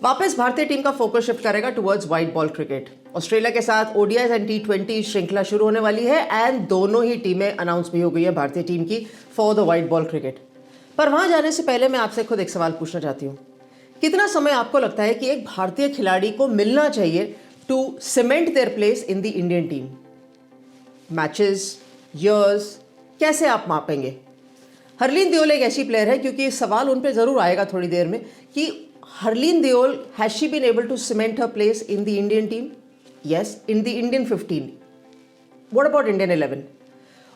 वापस भारतीय टीम का फोकस शिफ्ट करेगा towards white ball cricket. Australia के साथ ओडीआई एंड टी20 श्रृंखला शुरू होने वाली है एंड दोनों ही टीमें अनाउंस भी हो गई है भारतीय टीम की for the white ball cricket. पर वहां जाने से पहले मैं आपसे खुद एक सवाल पूछना चाहती हूँ, कितना समय आपको लगता है कि एक भारतीय खिलाड़ी को मिलना चाहिए to cement their place in the Indian team? Matches, years, कैसे आप मापेंगे? हरलीन देओल एक ऐसी प्लेयर है, क्योंकि सवाल उन पे जरूर आएगा थोड़ी देर में कि Harleen Deol, has she been able to cement her place in the Indian team? Yes, in the Indian 15। What about Indian 11?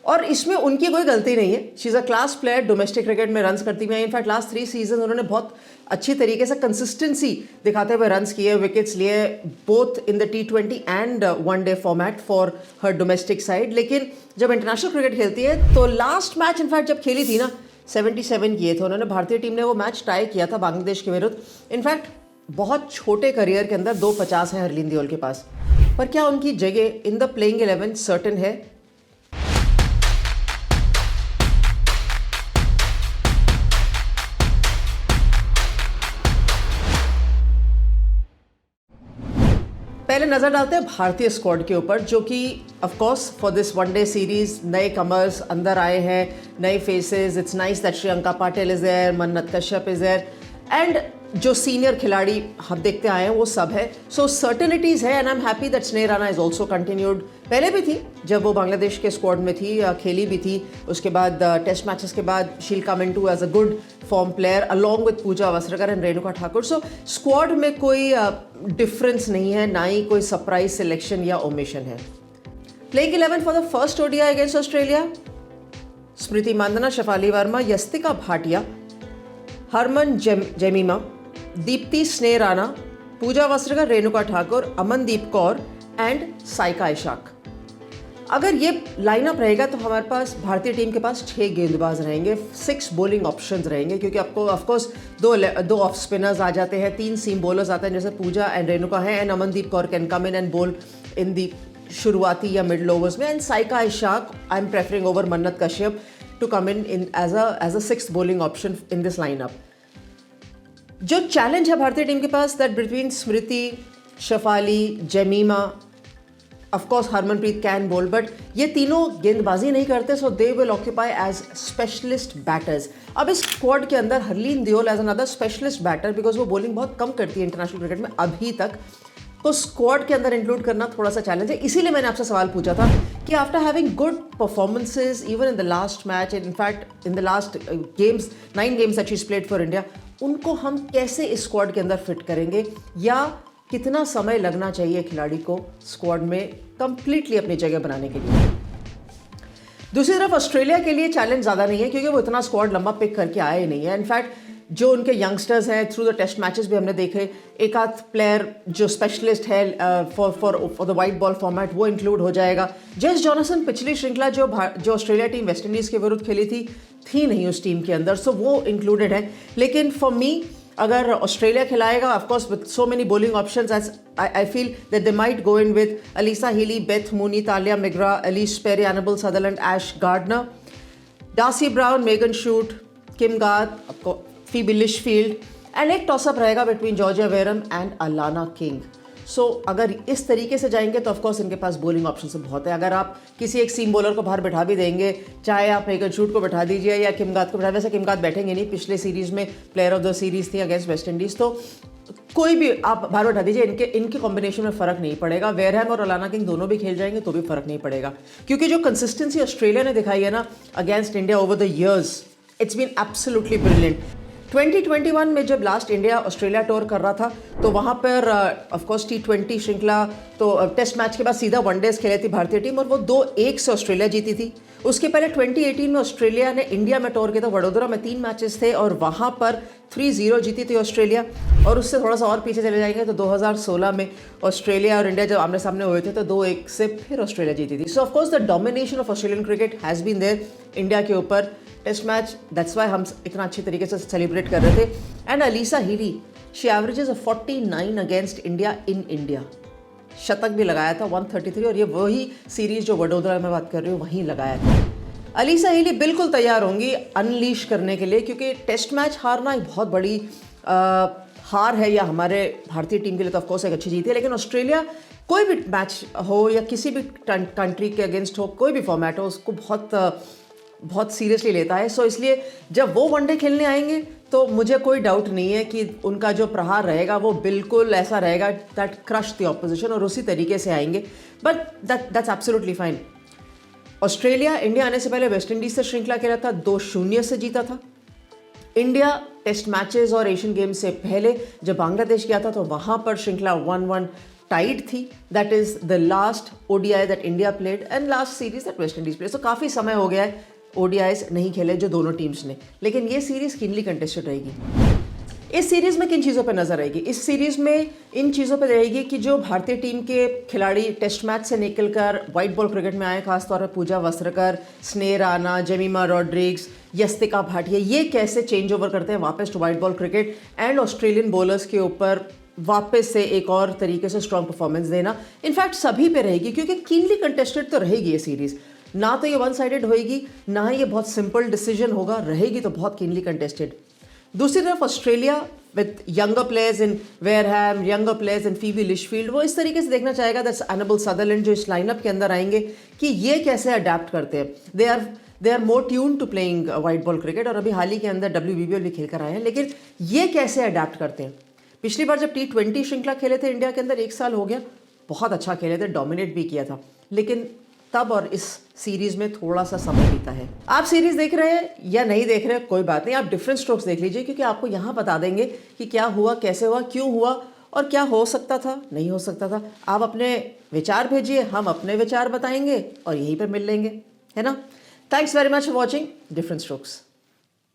और इसमें उनकी कोई गलती नहीं है। She is a class player, domestic cricket में रन्स करती हुई। इनफैक्ट लास्ट 3 सीजन उन्होंने बहुत अच्छी तरीके से कंसिस्टेंसी दिखाते हुए रन्स किए, विकेट्स लिए, both in the T20 and one day format for her domestic side. लेकिन जब इंटरनेशनल क्रिकेट खेलती है तो लास्ट मैच इनफैक्ट जब खेली थी ना, 77 किए थे उन्होंने। भारतीय टीम ने वो मैच टाई किया था बांग्लादेश के विरुद्ध। इनफैक्ट बहुत छोटे करियर के अंदर 250 है हरलीन देओल के पास। पर क्या उनकी जगह इन द प्लेइंग 11 सर्टेन है? पहले नजर डालते हैं भारतीय स्क्वाड के ऊपर, जो कि of course for this one day series नए कमर्स अंदर आए हैं, नए faces. It's nice that Shreyanka Patil is there, Mannat Kashyap is there, and जो सीनियर खिलाड़ी हम देखते आए हैं वो सब है। सो सर्टेनिटीज है and I am happy that स्नेह राणा इज ऑल्सो कंटिन्यूड। पहले भी थी जब वो बांग्लादेश के स्क्वाड में थी, खेली भी थी। उसके बाद टेस्ट मैचेस के बाद she'll come into as a good form player along with Pooja Vastrakar and Renuka Thakur. So squad में कोई डिफरेंस नहीं है, ना ही कोई सरप्राइज सिलेक्शन या ओमिशन है। Playing 11 for the first ODI against Australia: Smriti Mandhana, Shafali Verma, Yastika Bhatia, Harman Jemimah, Deepti Sneh Rana, Pooja Vastrakar, Renuka Thakur, Amandeep Kaur and Saika Ishaque. अगर ये लाइनअप रहेगा तो हमारे पास भारतीय टीम के पास 6 गेंदबाज रहेंगे, 6 बॉलिंग ऑप्शंस रहेंगे, क्योंकि आपको ऑफकोर्स दो ऑफ स्पिनर्स आ जाते हैं, 3 सीम बॉलर्स आते हैं जैसे पूजा एंड रेणुका है, and Amandeep Kaur can come in and bowl in the शुरुआती या मिडल ओवर्स में, and Saika Ishaque I am preferring over Mannat Kashyap to come in as a 6th bowling option in this lineup. जो चैलेंज है भारतीय टीम के पास that between Smriti, Shafali, Jemimah, of course Harmanpreet can bowl, but ये तीनों गेंदबाजी नहीं करते, so they will occupy as specialist batters. अब इस स्क्वाड के अंदर Harleen Deol as another specialist batter, because वो बॉलिंग बहुत कम करती है इंटरनेशनल क्रिकेट में अभी तक, तो स्क्वाड के अंदर इंक्लूड करना थोड़ा सा चैलेंज है। इसीलिए मैंने आपसे सवाल पूछा था कि after having good performances even in the last match, in fact in the last games, 9 games that she is played for India, उनको हम कैसे इस स्क्वाड के अंदर फिट करेंगे, या कितना समय लगना चाहिए खिलाड़ी को स्क्वाड में कंप्लीटली अपनी जगह बनाने के लिए? दूसरी तरफ ऑस्ट्रेलिया के लिए चैलेंज ज़्यादा नहीं है, क्योंकि वो इतना स्क्वाड लंबा पिक करके आए ही नहीं है। इनफैक्ट जो उनके यंगस्टर्स हैं थ्रू द टेस्ट मैचेस भी हमने देखे, एक आध प्लेयर जो स्पेशलिस्ट है for the white ball format वो इंक्लूड हो जाएगा। जेस जॉनसन पिछली श्रृंखला जो ऑस्ट्रेलिया टीम वेस्ट इंडीज़ के विरुद्ध खेली थी नहीं उस टीम के अंदर, सो वो इंक्लूडेड है। लेकिन फॉर मी, अगर ऑस्ट्रेलिया खिलाएगा of course with so many bowling options, I feel that they might go in with Alyssa Healy, Beth Mooney, Tahlia McGrath, Ellyse Perry, Annabel Sutherland, Ash Gardner, Darcie Brown, Megan Schutt, Kim Garth, Phoebe Litchfield, and एक tossup रहेगा between Georgia Wareham and Alana King. So अगर इस तरीके से जाएंगे तो of course इनके पास bowling option से बहुत है। अगर आप किसी एक सीम बॉलर को बाहर बैठा भी देंगे, चाहे आप मेगन शूट को बैठा दीजिए या किम गार्थ को बैठा, वैसे किम गार्थ बैठेंगे नहीं, पिछले सीरीज़ में प्लेयर ऑफ द सीरीज़ थी अगेंस्ट वेस्ट इंडीज़, तो कोई भी आप बाहर बैठा दीजिए, इनके कॉम्बिनेशन में फ़र्क नहीं पड़ेगा। वेरहैम और अलाना किंग दोनों भी खेल जाएंगे तो भी फ़र्क नहीं पड़ेगा, क्योंकि जो कंसिस्टेंसी ऑस्ट्रेलिया ने दिखाई है ना against India over the years, it's been absolutely brilliant. 2021 में जब लास्ट इंडिया ऑस्ट्रेलिया टूर कर रहा था तो वहाँ पर ऑफकोर्स टी20 श्रृंखला, तो टेस्ट मैच के बाद सीधा वनडेज खेली थी भारतीय टीम और वो 2-1 से ऑस्ट्रेलिया जीती थी। उसके पहले 2018 में ऑस्ट्रेलिया ने इंडिया में टूर किया था, वडोदरा में 3 मैचेस थे और वहाँ पर 3-0 जीती थी ऑस्ट्रेलिया। और उससे थोड़ा सा और पीछे चले जाएंगे तो 2016 में ऑस्ट्रेलिया और इंडिया जब आमने सामने हुए थे तो 2-1 से फिर ऑस्ट्रेलिया जीती थी। So of course the domination of Australian cricket has been there India के ऊपर। टेस्ट मैच, दैट्स वाई हम इतना अच्छी तरीके से सेलिब्रेट कर रहे थे। And Alyssa Healy, she averages 49 against India in India, शतक भी लगाया था 133, और ये वही सीरीज जो वडोदरा में बात कर रही हूँ वहीं लगाया था। अलीसा हीली बिल्कुल तैयार होंगी अनलीश करने के लिए, क्योंकि टेस्ट मैच हारना एक बहुत बड़ी हार है या हमारे भारतीय टीम के लिए तो ऑफकोर्स एक अच्छी जीत है, लेकिन ऑस्ट्रेलिया कोई भी मैच हो या किसी भी कंट्री के अगेंस्ट हो, कोई भी फॉर्मेट हो, उसको बहुत सीरियसली लेता है। सो इसलिए जब वो वनडे खेलने आएंगे तो मुझे कोई डाउट नहीं है कि उनका जो प्रहार रहेगा वो बिल्कुल ऐसा रहेगा दैट क्रश द ऑपोजिशन, और उसी तरीके से आएंगे। But that's absolutely fine. Australia India आने से पहले वेस्ट इंडीज से श्रृंखला खेला था, 2-0 से जीता था। इंडिया टेस्ट मैचेस और एशियन गेम्स से पहले जब बांग्लादेश गया था तो वहां पर श्रृंखला 1-1 टाइड थी। That is the last ODI that India played and last series that West Indies played. So काफ़ी समय हो गया है ओडीआईज नहीं खेले जो दोनों टीम्स ने, लेकिन ये सीरीज कीनली कंटेस्टेड रहेगी। इस सीरीज में किन चीज़ों पर नजर आएगी? इस सीरीज में इन चीज़ों पर रहेगी कि जो भारतीय टीम के खिलाड़ी टेस्ट मैच से निकलकर वाइट बॉल क्रिकेट में आए, खासतौर पर पूजा वस्त्रकर, स्नेह राणा, जेमिमा रॉड्रिग्स, यस्तिका भाटिया, ये कैसे चेंज ओवर करते हैं वापस to white ball cricket and Australian bowlers के ऊपर वापस से एक और तरीके से स्ट्रॉन्ग परफॉर्मेंस देना। इनफैक्ट सभी पे रहेगी, क्योंकि कीनली कंटेस्टेड तो रहेगी ये सीरीज। ना तो ये वन साइडेड होएगी, ना ही ये बहुत सिंपल डिसीजन होगा, रहेगी तो बहुत कीनली कंटेस्टेड। दूसरी तरफ Australia with younger players in Wareham, younger players in Phoebe Litchfield, वो इस तरीके से देखना चाहेगा दैट्स एनेबल सदरलैंड जो इस लाइनअप के अंदर आएंगे कि ये कैसे अडेप्ट करते हैं। They are more tuned to playing white ball cricket, और अभी हाल ही के अंदर WBBL भी खेल कर आए हैं, लेकिन ये कैसे अडेप्ट करते हैं। पिछली बार जब T20 श्रृंखला खेले थे इंडिया के अंदर, 1 साल हो गया, बहुत अच्छा खेले थे, डोमिनेट भी किया था, लेकिन तब और इस सीरीज में थोड़ा सा समय बीता है। आप सीरीज देख रहे हैं या नहीं देख रहे हैं कोई बात नहीं, आप डिफरेंट स्ट्रोक्स देख लीजिए, क्योंकि आपको यहाँ बता देंगे कि क्या हुआ, कैसे हुआ, क्यों हुआ और क्या हो सकता था, नहीं हो सकता था। आप अपने विचार भेजिए, हम अपने विचार बताएंगे और यहीं पर मिल लेंगे, है ना। Thanks very much for watching different strokes.